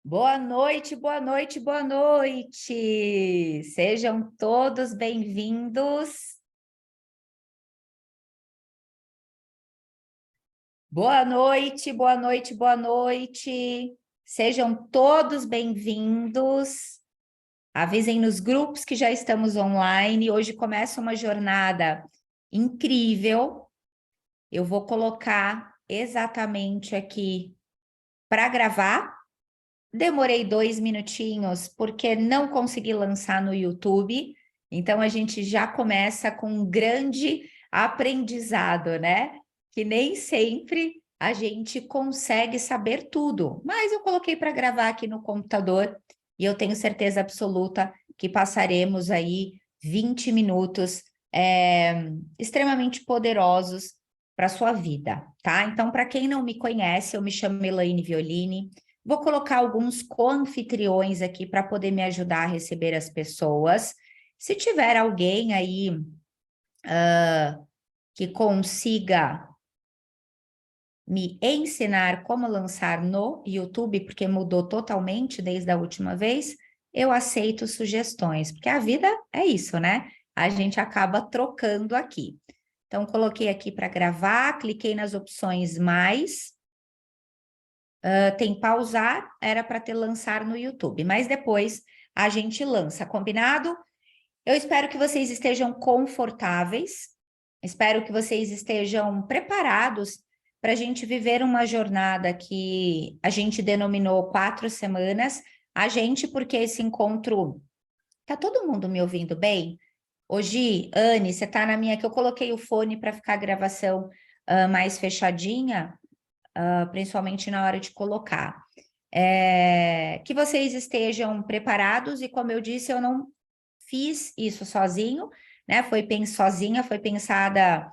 Boa noite, boa noite, boa noite! Sejam todos bem-vindos. Boa noite, boa noite, boa noite. Sejam todos bem-vindos. Avisem nos grupos que já estamos online. Hoje começa uma jornada incrível. Eu vou colocar exatamente aqui para gravar. Demorei 2 minutinhos porque não consegui lançar no YouTube, então a gente já começa com um grande aprendizado, né? Que nem sempre a gente consegue saber tudo, mas eu coloquei para gravar aqui no computador e eu tenho certeza absoluta que passaremos aí 20 minutos extremamente poderosos para a sua vida, tá? Então, para quem não me conhece, eu me chamo Elaine Violini. Vou colocar alguns co-anfitriões aqui para poder me ajudar a receber as pessoas. Se tiver alguém aí que consiga me ensinar como lançar no YouTube, porque mudou totalmente desde a última vez, eu aceito sugestões, porque a vida é isso, né? A gente acaba trocando aqui. Então, coloquei aqui para gravar, cliquei nas opções mais. Tem pausar, era para ter lançar no YouTube, mas depois a gente lança, combinado? Eu espero que vocês estejam confortáveis, espero que vocês estejam preparados para a gente viver uma jornada que a gente denominou 4 semanas. A gente, porque esse encontro. Tá todo mundo me ouvindo bem? Hoje, Anne, você tá na minha que eu coloquei o fone para ficar a gravação mais fechadinha, principalmente na hora de colocar. Que vocês estejam preparados e, como eu disse, eu não fiz isso sozinho, né? Sozinha, foi pensada,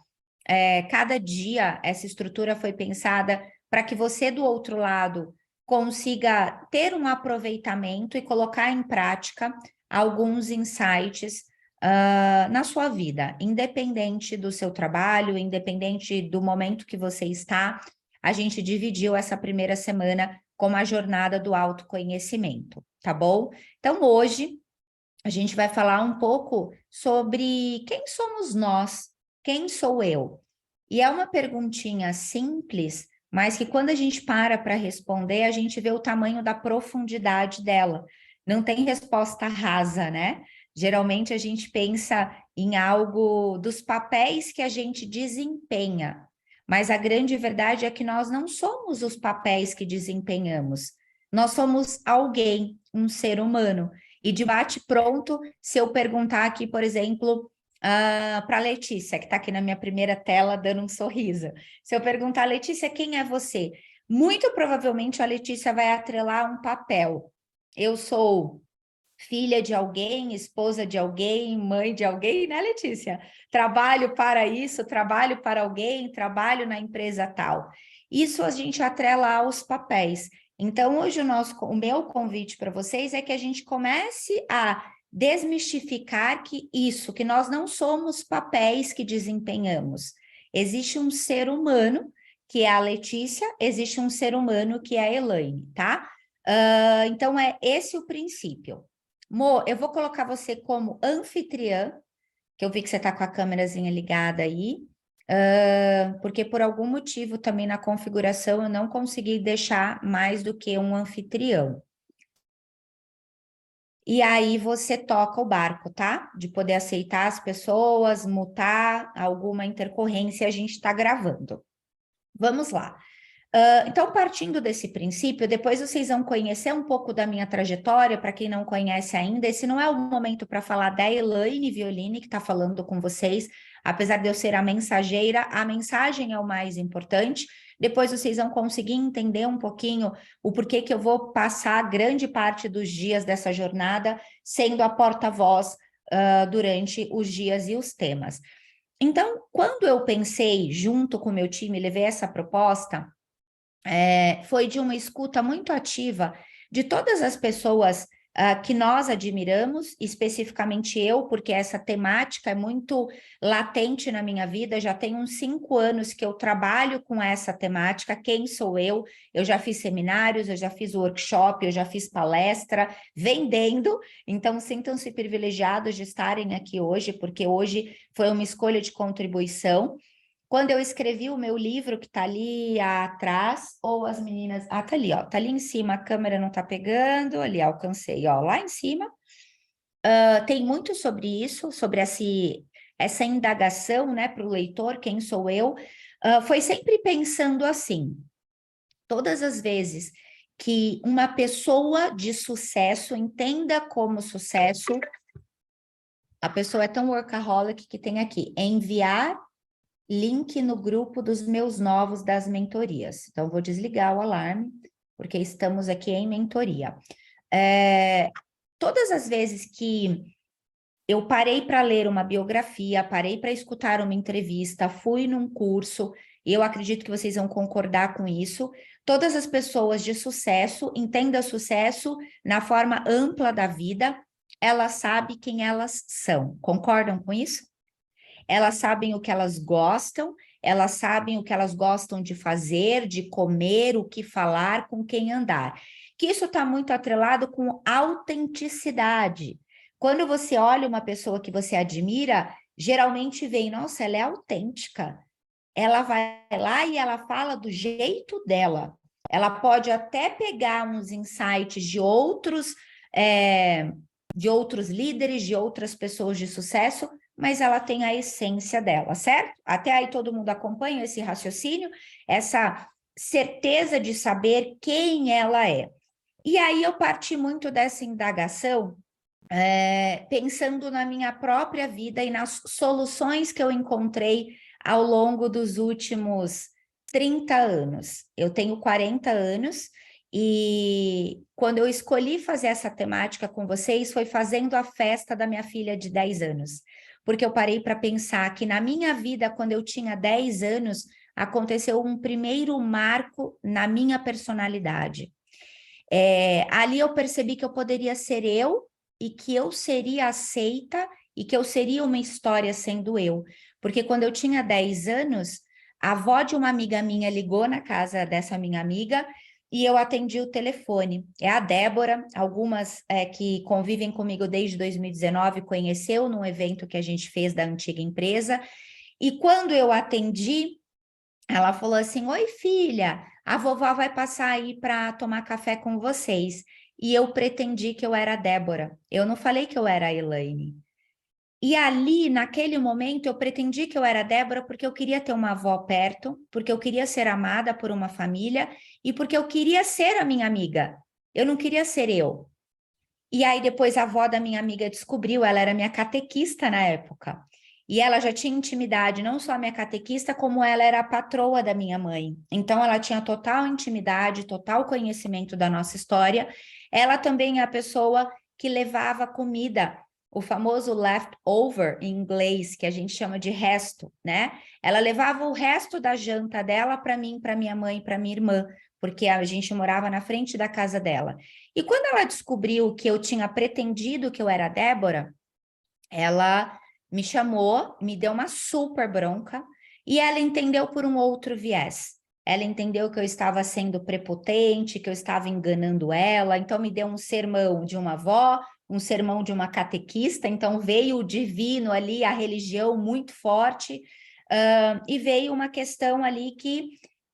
cada dia essa estrutura foi pensada para que você do outro lado consiga ter um aproveitamento e colocar em prática alguns insights na sua vida, independente do seu trabalho, independente do momento que você está. A gente dividiu essa primeira semana como a jornada do autoconhecimento, tá bom? Então, hoje, a gente vai falar um pouco sobre quem somos nós, quem sou eu. E é uma perguntinha simples, mas que quando a gente para responder, a gente vê o tamanho da profundidade dela. Não tem resposta rasa, né? Geralmente a gente pensa em algo dos papéis que a gente desempenha, mas a grande verdade é que nós não somos os papéis que desempenhamos. Nós somos alguém, um ser humano. E de bate-pronto, se eu perguntar aqui, por exemplo, para a Letícia, que está aqui na minha primeira tela dando um sorriso. Se eu perguntar, Letícia, quem é você? Muito provavelmente a Letícia vai atrelar um papel. Eu sou filha de alguém, esposa de alguém, mãe de alguém, né, Letícia? Trabalho para isso, trabalho para alguém, trabalho na empresa tal. Isso a gente atrela aos papéis. Então, hoje o meu convite para vocês é que a gente comece a desmistificar que nós não somos papéis que desempenhamos. Existe um ser humano, que é a Letícia, existe um ser humano, que é a Elaine, tá? Então, é esse o princípio. Mo, eu vou colocar você como anfitriã, que eu vi que você está com a câmerazinha ligada aí, porque por algum motivo também na configuração eu não consegui deixar mais do que um anfitrião. E aí você toca o barco, tá? De poder aceitar as pessoas, mutar alguma intercorrência, a gente está gravando. Vamos lá. Então, partindo desse princípio, depois vocês vão conhecer um pouco da minha trajetória, para quem não conhece ainda. Esse não é o momento para falar da Elaine Violini, que está falando com vocês, apesar de eu ser a mensageira, a mensagem é o mais importante. Depois vocês vão conseguir entender um pouquinho o porquê que eu vou passar grande parte dos dias dessa jornada sendo a porta-voz durante os dias e os temas. Então, quando eu pensei, junto com o meu time, levei essa proposta, foi de uma escuta muito ativa de todas as pessoas que nós admiramos, especificamente eu, porque essa temática é muito latente na minha vida, já tem uns 5 anos que eu trabalho com essa temática, quem sou eu? Eu já fiz seminários, eu já fiz workshop, eu já fiz palestra, vendendo, então sintam-se privilegiados de estarem aqui hoje, porque hoje foi uma escolha de contribuição. Quando eu escrevi o meu livro, que está ali atrás, ou as meninas... Ah, tá ali, ó. Tá ali em cima, a câmera não tá pegando. Ali, alcancei, ó. Lá em cima. Tem muito sobre isso, sobre essa indagação, né, para o leitor, quem sou eu. Foi sempre pensando assim, todas as vezes que uma pessoa de sucesso entenda como sucesso, a pessoa é tão workaholic que tem aqui, enviar link no grupo dos meus novos das mentorias. Então, vou desligar o alarme, porque estamos aqui em mentoria. Todas as vezes que eu parei para ler uma biografia, parei para escutar uma entrevista, fui num curso, e eu acredito que vocês vão concordar com isso, todas as pessoas de sucesso, entenda sucesso na forma ampla da vida, elas sabem quem elas são. Concordam com isso? Elas sabem o que elas gostam, elas sabem o que elas gostam de fazer, de comer, o que falar, com quem andar. Que isso está muito atrelado com autenticidade. Quando você olha uma pessoa que você admira, geralmente vem, nossa, ela é autêntica. Ela vai lá e ela fala do jeito dela. Ela pode até pegar uns insights de outros líderes, de outras pessoas de sucesso, mas ela tem a essência dela, certo? Até aí todo mundo acompanha esse raciocínio, essa certeza de saber quem ela é. E aí eu parti muito dessa indagação, pensando na minha própria vida e nas soluções que eu encontrei ao longo dos últimos 30 anos. Eu tenho 40 anos e quando eu escolhi fazer essa temática com vocês foi fazendo a festa da minha filha de 10 anos. Porque eu parei para pensar que na minha vida, quando eu tinha 10 anos, aconteceu um primeiro marco na minha personalidade. Ali eu percebi que eu poderia ser eu e que eu seria aceita e que eu seria uma história sendo eu. Porque quando eu tinha 10 anos, a avó de uma amiga minha ligou na casa dessa minha amiga e eu atendi o telefone. É a Débora, algumas que convivem comigo desde 2019 conheceu num evento que a gente fez da antiga empresa. E quando eu atendi, ela falou assim: oi, filha, a vovó vai passar aí para tomar café com vocês. E eu pretendi que eu era a Débora. Eu não falei que eu era a Elaine. E ali, naquele momento, eu pretendi que eu era a Débora porque eu queria ter uma avó perto, porque eu queria ser amada por uma família e porque eu queria ser a minha amiga. Eu não queria ser eu. E aí depois a avó da minha amiga descobriu, ela era minha catequista na época. E ela já tinha intimidade, não só a minha catequista, como ela era a patroa da minha mãe. Então ela tinha total intimidade, total conhecimento da nossa história. Ela também é a pessoa que levava comida, o famoso leftover em inglês, que a gente chama de resto, né? Ela levava o resto da janta dela para mim, para minha mãe, para minha irmã, porque a gente morava na frente da casa dela. E quando ela descobriu que eu tinha pretendido que eu era a Débora, ela me chamou, me deu uma super bronca e ela entendeu por um outro viés. Ela entendeu que eu estava sendo prepotente, que eu estava enganando ela, então me deu um sermão de uma avó, um sermão de uma catequista, então veio o divino ali, a religião muito forte, e veio uma questão ali que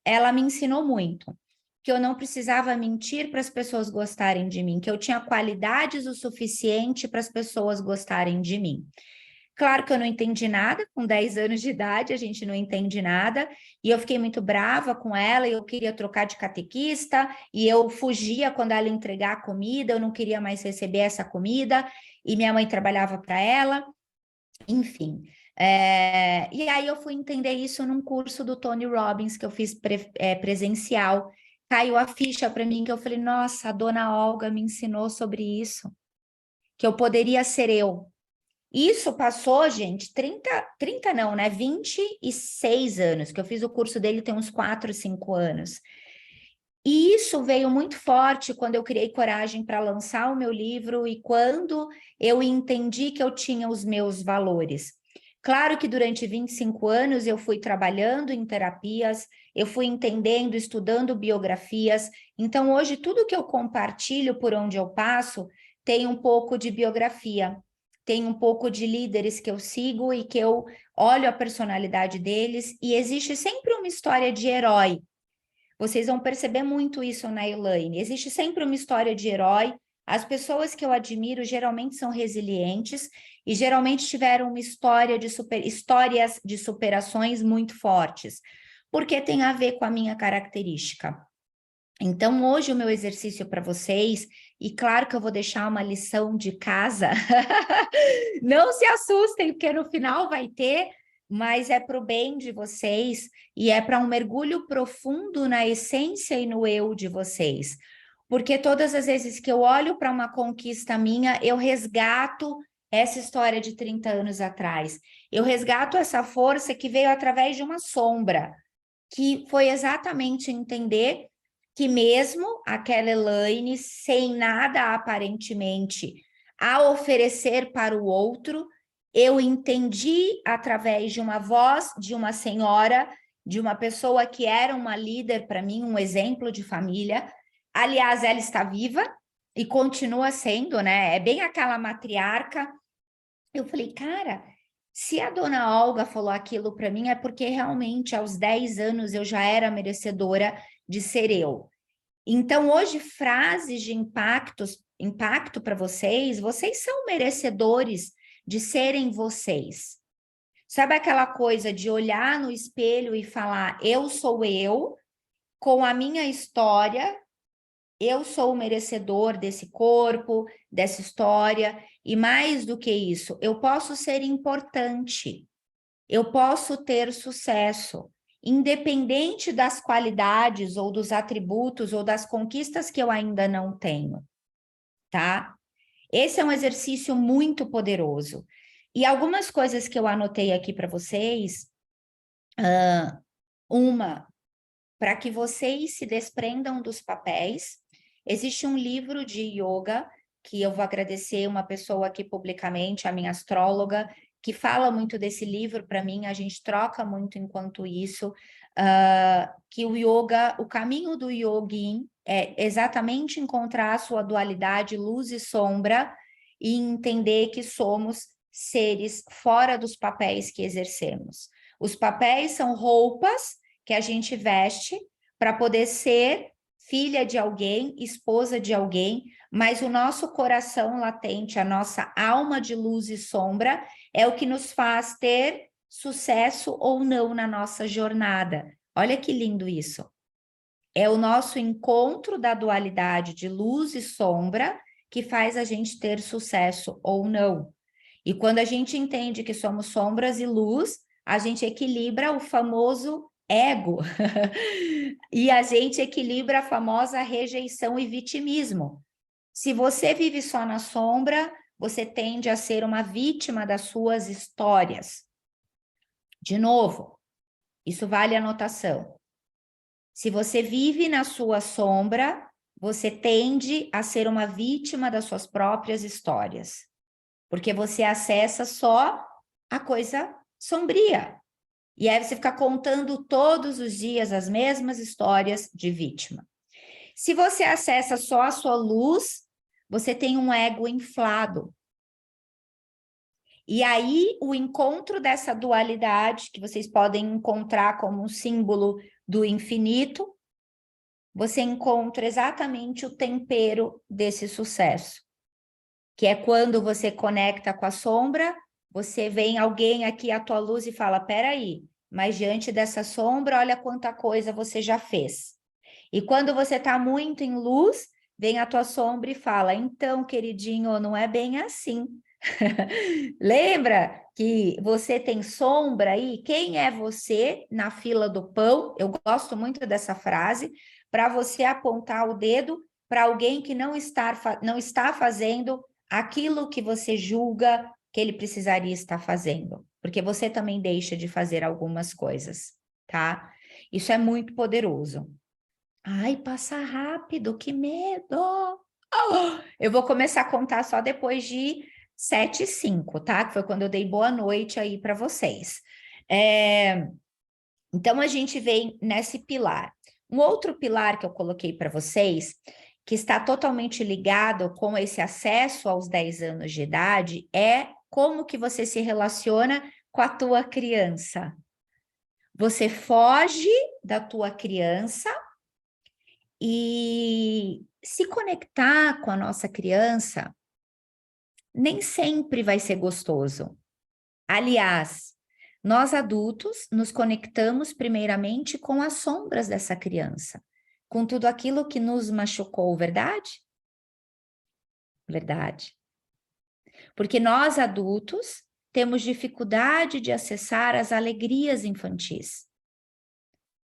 ela me ensinou muito, que eu não precisava mentir para as pessoas gostarem de mim, que eu tinha qualidades o suficiente para as pessoas gostarem de mim. Claro que eu não entendi nada, com 10 anos de idade a gente não entende nada, e eu fiquei muito brava com ela, e eu queria trocar de catequista, e eu fugia quando ela entregar a comida, eu não queria mais receber essa comida, e minha mãe trabalhava para ela, enfim. E aí eu fui entender isso num curso do Tony Robbins, que eu fiz presencial, caiu a ficha para mim, que eu falei, nossa, a dona Olga me ensinou sobre isso, que eu poderia ser eu. Isso passou, gente, 30 não, né? 26 anos, que eu fiz o curso dele tem uns 4, 5 anos. E isso veio muito forte quando eu criei coragem para lançar o meu livro e quando eu entendi que eu tinha os meus valores. Claro que durante 25 anos eu fui trabalhando em terapias, eu fui entendendo, estudando biografias. Então, hoje, tudo que eu compartilho por onde eu passo tem um pouco de biografia, tem um pouco de líderes que eu sigo e que eu olho a personalidade deles, e existe sempre uma história de herói. Vocês vão perceber muito isso na Elaine. Existe sempre uma história de herói. As pessoas que eu admiro geralmente são resilientes e geralmente tiveram uma história de histórias de superações muito fortes, porque tem a ver com a minha característica. Então, hoje o meu exercício para vocês, e claro que eu vou deixar uma lição de casa, não se assustem, porque no final vai ter, mas é para o bem de vocês e é para um mergulho profundo na essência e no eu de vocês. Porque todas as vezes que eu olho para uma conquista minha, eu resgato essa história de 30 anos atrás. Eu resgato essa força que veio através de uma sombra, que foi exatamente entender que mesmo aquela Elaine, sem nada aparentemente a oferecer para o outro, eu entendi através de uma voz de uma senhora, de uma pessoa que era uma líder para mim, um exemplo de família. Aliás, ela está viva e continua sendo, né? É bem aquela matriarca. Eu falei, cara, se a dona Olga falou aquilo para mim, é porque realmente aos 10 anos eu já era merecedora de ser eu. Então, hoje, frases de impacto para vocês, vocês são merecedores de serem vocês. Sabe aquela coisa de olhar no espelho e falar, eu sou eu, com a minha história, eu sou o merecedor desse corpo, dessa história, e mais do que isso, eu posso ser importante, eu posso ter sucesso, independente das qualidades ou dos atributos ou das conquistas que eu ainda não tenho, tá? Esse é um exercício muito poderoso. E algumas coisas que eu anotei aqui para vocês, uma, para que vocês se desprendam dos papéis. Existe um livro de yoga que eu vou agradecer uma pessoa aqui publicamente, a minha astróloga, que fala muito desse livro para mim, a gente troca muito enquanto isso, que o yoga, o caminho do yogin é exatamente encontrar a sua dualidade, luz e sombra, e entender que somos seres fora dos papéis que exercemos. Os papéis são roupas que a gente veste para poder ser filha de alguém, esposa de alguém, mas o nosso coração latente, a nossa alma de luz e sombra, é o que nos faz ter sucesso ou não na nossa jornada. Olha que lindo isso. É o nosso encontro da dualidade de luz e sombra que faz a gente ter sucesso ou não. E quando a gente entende que somos sombras e luz, a gente equilibra o famoso ego. E a gente equilibra a famosa rejeição e vitimismo. Se você vive só na sombra, você tende a ser uma vítima das suas histórias. De novo, isso vale anotação. Se você vive na sua sombra, você tende a ser uma vítima das suas próprias histórias, porque você acessa só a coisa sombria. E aí você fica contando todos os dias as mesmas histórias de vítima. Se você acessa só a sua luz, você tem um ego inflado. E aí o encontro dessa dualidade, que vocês podem encontrar como um símbolo do infinito, você encontra exatamente o tempero desse sucesso, que é quando você conecta com a sombra, você vem alguém aqui à tua luz e fala, peraí, mas diante dessa sombra, olha quanta coisa você já fez. E quando você está muito em luz, vem a tua sombra e fala, então, queridinho, não é bem assim. Lembra que você tem sombra aí? Quem é você na fila do pão? Eu gosto muito dessa frase, para você apontar o dedo para alguém que não está fazendo aquilo que você julga que ele precisaria estar fazendo, porque você também deixa de fazer algumas coisas, tá? Isso é muito poderoso. Ai, passa rápido, que medo! Eu vou começar a contar só depois de 7h05, tá? Que foi quando eu dei boa noite aí para vocês. Então, a gente vem nesse pilar. Um outro pilar que eu coloquei para vocês, que está totalmente ligado com esse acesso aos 10 anos de idade, é como que você se relaciona com a tua criança. Você foge da tua criança e se conectar com a nossa criança nem sempre vai ser gostoso. Aliás, nós adultos nos conectamos primeiramente com as sombras dessa criança, com tudo aquilo que nos machucou, verdade? Verdade. Porque nós adultos temos dificuldade de acessar as alegrias infantis.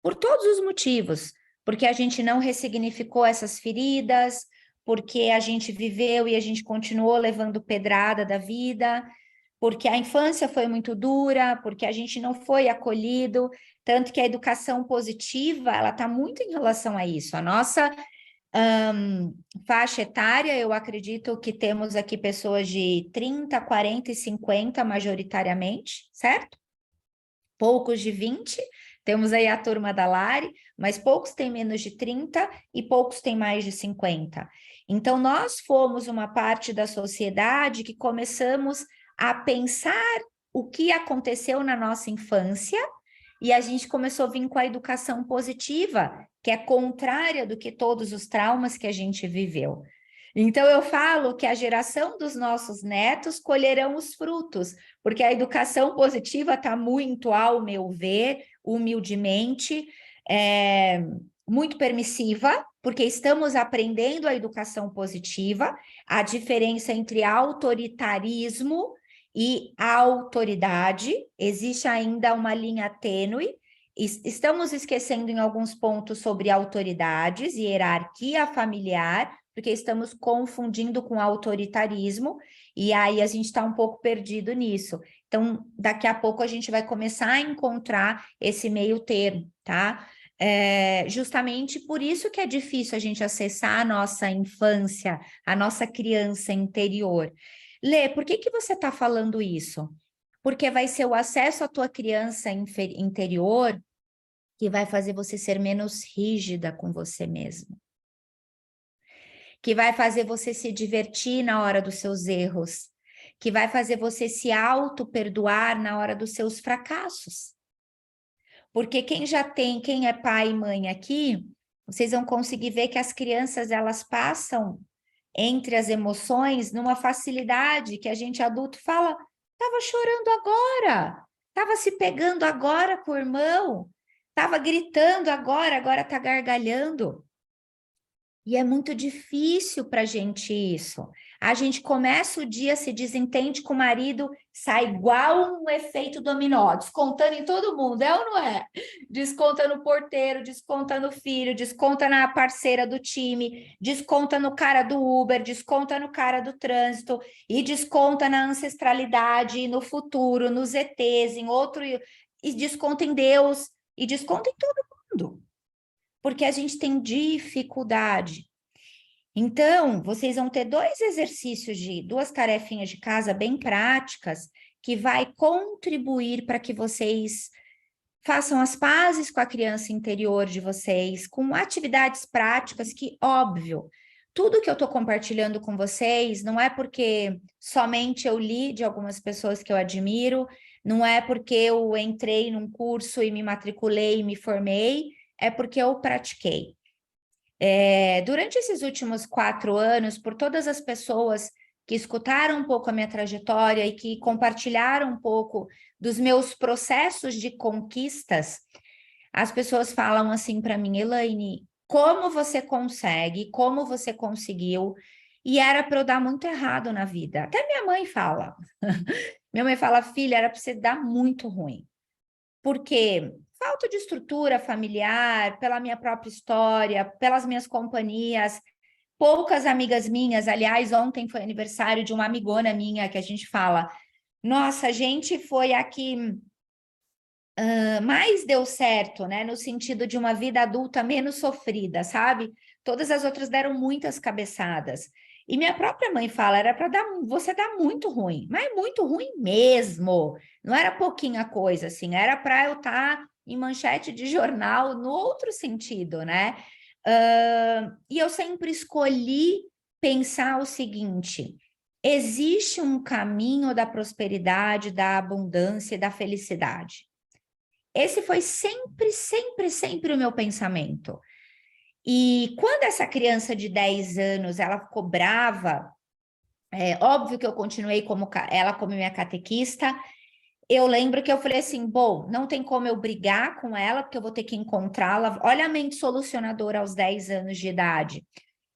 Por todos os motivos, porque a gente não ressignificou essas feridas, porque a gente viveu e a gente continuou levando pedrada da vida, porque a infância foi muito dura, porque a gente não foi acolhido, tanto que a educação positiva, ela está muito em relação a isso. A nossa faixa etária, eu acredito que temos aqui pessoas de 30, 40 e 50 majoritariamente, certo? Poucos de 20, temos aí a turma da Lari, mas poucos têm menos de 30 e poucos têm mais de 50. Então, nós fomos uma parte da sociedade que começamos a pensar o que aconteceu na nossa infância e a gente começou a vir com a educação positiva, que é contrária do que todos os traumas que a gente viveu. Então, eu falo que a geração dos nossos netos colherão os frutos, porque a educação positiva está muito, ao meu ver, humildemente, muito permissiva, porque estamos aprendendo a educação positiva, a diferença entre autoritarismo e autoridade, existe ainda uma linha tênue, estamos esquecendo em alguns pontos sobre autoridades e hierarquia familiar, porque estamos confundindo com autoritarismo, e aí a gente está um pouco perdido nisso. Então, daqui a pouco a gente vai começar a encontrar esse meio termo, tá? Justamente por isso que é difícil a gente acessar a nossa infância, a nossa criança interior. Lê, por que você está falando isso? Porque vai ser o acesso à tua criança interior que vai fazer você ser menos rígida com você mesmo, que vai fazer você se divertir na hora dos seus erros, que vai fazer você se auto-perdoar na hora dos seus fracassos. Porque quem é pai e mãe aqui, vocês vão conseguir ver que as crianças, elas passam entre as emoções numa facilidade que a gente adulto fala, estava chorando agora, estava se pegando agora com o irmão, estava gritando agora está gargalhando. E é muito difícil para a gente isso. A gente começa o dia, se desentende com o marido, sai igual um efeito dominó, descontando em todo mundo, é ou não é? Desconta no porteiro, desconta no filho, desconta na parceira do time, desconta no cara do Uber, desconta no cara do trânsito, e desconta na ancestralidade, no futuro, nos ETs, em outro, e desconta em Deus, e desconta em todo mundo. Porque a gente tem dificuldade. Então, vocês vão ter duas tarefinhas de casa bem práticas, que vai contribuir para que vocês façam as pazes com a criança interior de vocês, com atividades práticas que, óbvio, tudo que eu estou compartilhando com vocês não é porque somente eu li de algumas pessoas que eu admiro, não é porque eu entrei num curso e me matriculei e me formei, é porque eu pratiquei. Durante esses últimos 4 anos, por todas as pessoas que escutaram um pouco a minha trajetória e que compartilharam um pouco dos meus processos de conquistas, as pessoas falam assim para mim, Elaine, como você consegue, como você conseguiu, e era para eu dar muito errado na vida. Até minha mãe fala. Minha mãe fala, filha, era para você dar muito ruim. Por quê? Falta de estrutura familiar, pela minha própria história, pelas minhas companhias, poucas amigas minhas, aliás, ontem foi aniversário de uma amigona minha que a gente fala, nossa, a gente foi aqui mais deu certo, né? No sentido de uma vida adulta menos sofrida, sabe? Todas as outras deram muitas cabeçadas. E minha própria mãe fala, era para dar, você dá muito ruim, mas muito ruim mesmo. Não era pouquinha coisa, assim, era para eu estar em manchete de jornal no outro sentido, né? E eu sempre escolhi pensar o seguinte: existe um caminho da prosperidade, da abundância e da felicidade. Esse foi sempre, sempre, sempre o meu pensamento. E quando essa criança de 10 anos, ela ficou brava, é óbvio que eu continuei como ela como minha catequista. Eu lembro que eu falei assim, bom, não tem como eu brigar com ela, porque eu vou ter que encontrá-la. Olha a mente solucionadora aos 10 anos de idade.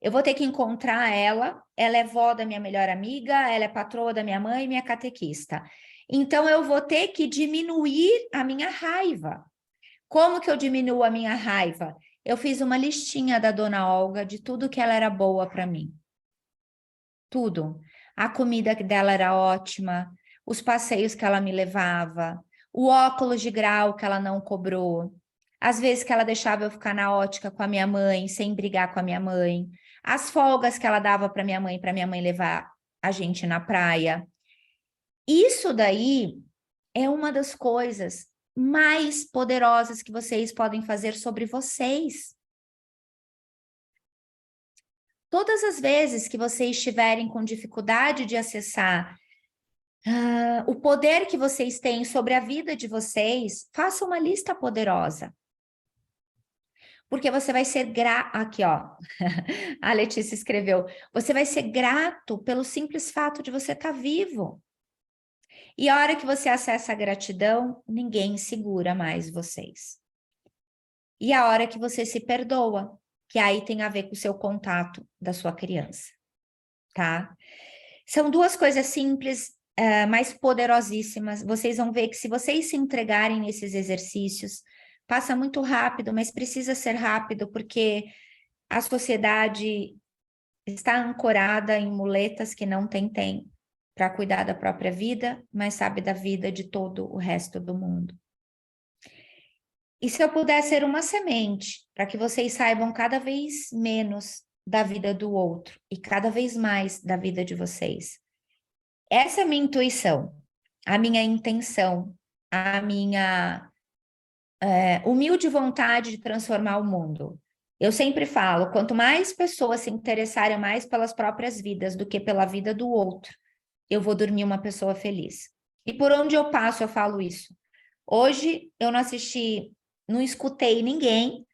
Eu vou ter que encontrar ela é vó da minha melhor amiga, ela é patroa da minha mãe e minha catequista. Então, eu vou ter que diminuir a minha raiva. Como que eu diminuo a minha raiva? Eu fiz uma listinha da dona Olga de tudo que ela era boa para mim. Tudo. A comida dela era ótima, os passeios que ela me levava, o óculos de grau que ela não cobrou, as vezes que ela deixava eu ficar na ótica com a minha mãe, sem brigar com a minha mãe, as folgas que ela dava para minha mãe levar a gente na praia. Isso daí é uma das coisas mais poderosas que vocês podem fazer sobre vocês. Todas as vezes que vocês estiverem com dificuldade de acessar o poder que vocês têm sobre a vida de vocês, faça uma lista poderosa. Porque você vai ser grato. Aqui, ó. A Letícia escreveu: você vai ser grato pelo simples fato de você estar vivo. E a hora que você acessa a gratidão, ninguém segura mais vocês. E a hora que você se perdoa, que aí tem a ver com o seu contato da sua criança, tá? São duas coisas simples, mas poderosíssimas. Vocês vão ver que se vocês se entregarem nesses exercícios, passa muito rápido, mas precisa ser rápido, porque a sociedade está ancorada em muletas que não tem tempo para cuidar da própria vida, mas sabe da vida de todo o resto do mundo. E se eu puder ser uma semente para que vocês saibam cada vez menos da vida do outro e cada vez mais da vida de vocês. Essa é a minha intuição, a minha intenção, a minha humilde vontade de transformar o mundo. Eu sempre falo, quanto mais pessoas se interessarem mais pelas próprias vidas do que pela vida do outro, eu vou dormir uma pessoa feliz. E por onde eu passo, eu falo isso. Hoje eu não assisti, não escutei ninguém,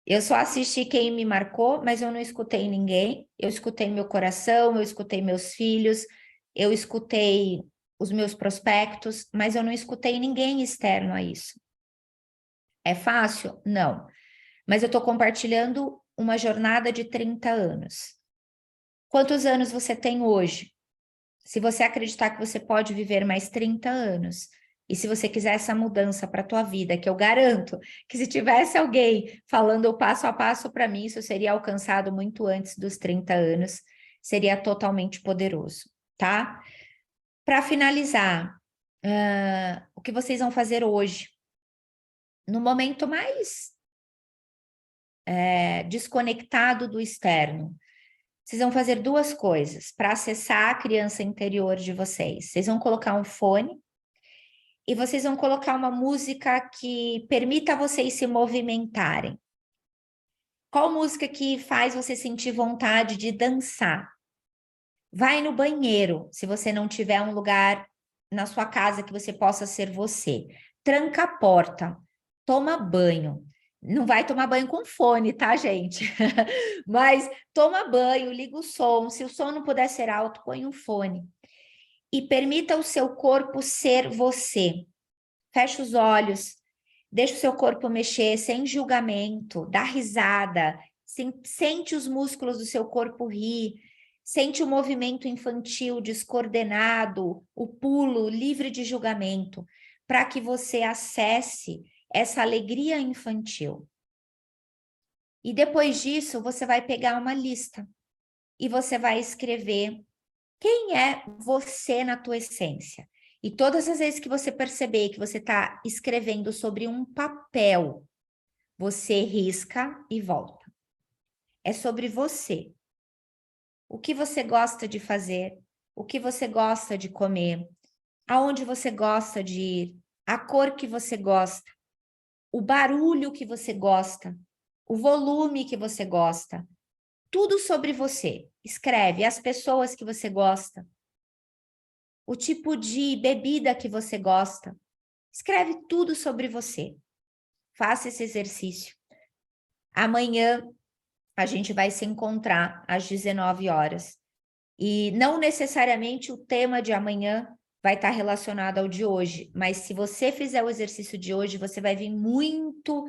eu só assisti quem me marcou, mas eu não escutei ninguém. Eu escutei meu coração, eu escutei meus filhos, eu escutei os meus prospectos, mas eu não escutei ninguém externo a isso. É fácil? Não. Mas eu estou compartilhando uma jornada de 30 anos. Quantos anos você tem hoje? Se você acreditar que você pode viver mais 30 anos, e se você quiser essa mudança para a tua vida, que eu garanto que se tivesse alguém falando o passo a passo para mim, isso seria alcançado muito antes dos 30 anos, seria totalmente poderoso, tá? Para finalizar, o que vocês vão fazer hoje? No momento mais desconectado do externo, vocês vão fazer duas coisas para acessar a criança interior de vocês. Vocês vão colocar um fone e vocês vão colocar uma música que permita vocês se movimentarem. Qual música que faz você sentir vontade de dançar? Vai no banheiro, se você não tiver um lugar na sua casa que você possa ser você. Tranca a porta, toma banho. Não vai tomar banho com fone, tá, gente? Mas toma banho, liga o som. Se o som não puder ser alto, põe um fone. E permita o seu corpo ser você. Fecha os olhos, deixa o seu corpo mexer sem julgamento, dá risada, sente os músculos do seu corpo rir, sente o movimento infantil descoordenado, o pulo livre de julgamento, para que você acesse essa alegria infantil. E depois disso, você vai pegar uma lista e você vai escrever quem é você na tua essência. E todas as vezes que você perceber que você está escrevendo sobre um papel, você risca e volta. É sobre você. O que você gosta de fazer, o que você gosta de comer, aonde você gosta de ir, a cor que você gosta, o barulho que você gosta, o volume que você gosta, tudo sobre você. Escreve as pessoas que você gosta, o tipo de bebida que você gosta. Escreve tudo sobre você. Faça esse exercício. Amanhã a gente vai se encontrar às 19 horas. E não necessariamente o tema de amanhã vai estar relacionado ao de hoje, mas se você fizer o exercício de hoje, você vai vir muito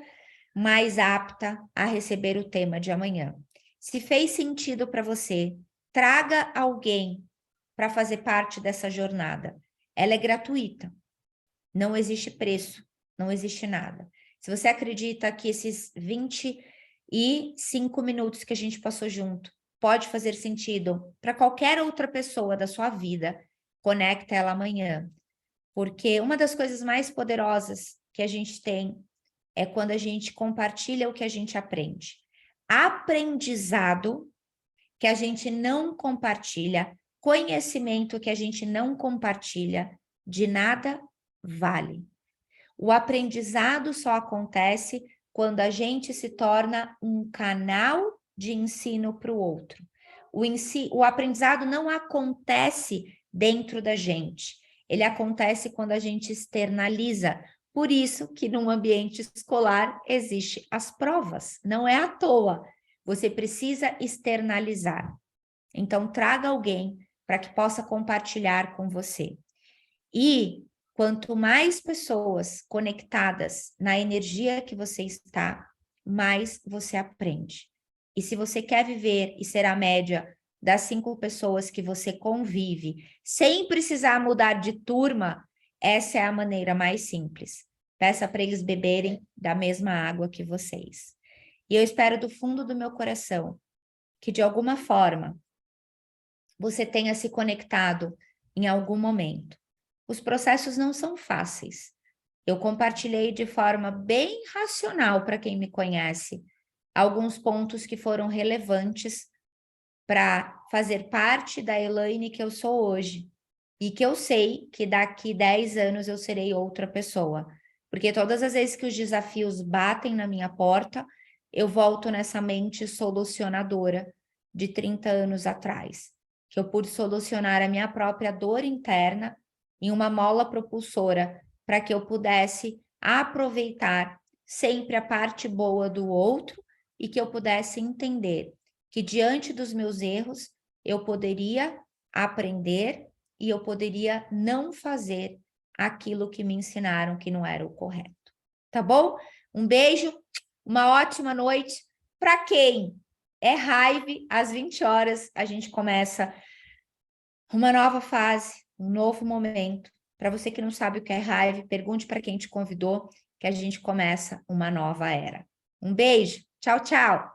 mais apta a receber o tema de amanhã. Se fez sentido para você, traga alguém para fazer parte dessa jornada. Ela é gratuita, não existe preço, não existe nada. Se você acredita que esses 25 minutos que a gente passou junto pode fazer sentido para qualquer outra pessoa da sua vida, conecta ela amanhã. Porque uma das coisas mais poderosas que a gente tem é quando a gente compartilha o que a gente aprende. Aprendizado que a gente não compartilha, conhecimento que a gente não compartilha, de nada vale. O aprendizado só acontece quando a gente se torna um canal de ensino para o outro. O aprendizado não acontece dentro da gente, ele acontece quando a gente externaliza. Por isso que num ambiente escolar existe as provas, não é à toa. Você precisa externalizar. Então, traga alguém para que possa compartilhar com você. E quanto mais pessoas conectadas na energia que você está, mais você aprende. E se você quer viver e ser a média das 5 pessoas que você convive, sem precisar mudar de turma, essa é a maneira mais simples. Peça para eles beberem da mesma água que vocês. E eu espero do fundo do meu coração que, de alguma forma, você tenha se conectado em algum momento. Os processos não são fáceis. Eu compartilhei de forma bem racional para quem me conhece alguns pontos que foram relevantes para fazer parte da Elaine que eu sou hoje. E que eu sei que daqui 10 anos eu serei outra pessoa. Porque todas as vezes que os desafios batem na minha porta, eu volto nessa mente solucionadora de 30 anos atrás. Que eu pude solucionar a minha própria dor interna em uma mola propulsora para que eu pudesse aproveitar sempre a parte boa do outro e que eu pudesse entender que diante dos meus erros eu poderia aprender e eu poderia não fazer aquilo que me ensinaram que não era o correto. Tá bom? Um beijo, uma ótima noite. Para quem é raiva, às 20 horas a gente começa uma nova fase, um novo momento. Para você que não sabe o que é raiva, pergunte para quem te convidou, que a gente começa uma nova era. Um beijo, tchau, tchau!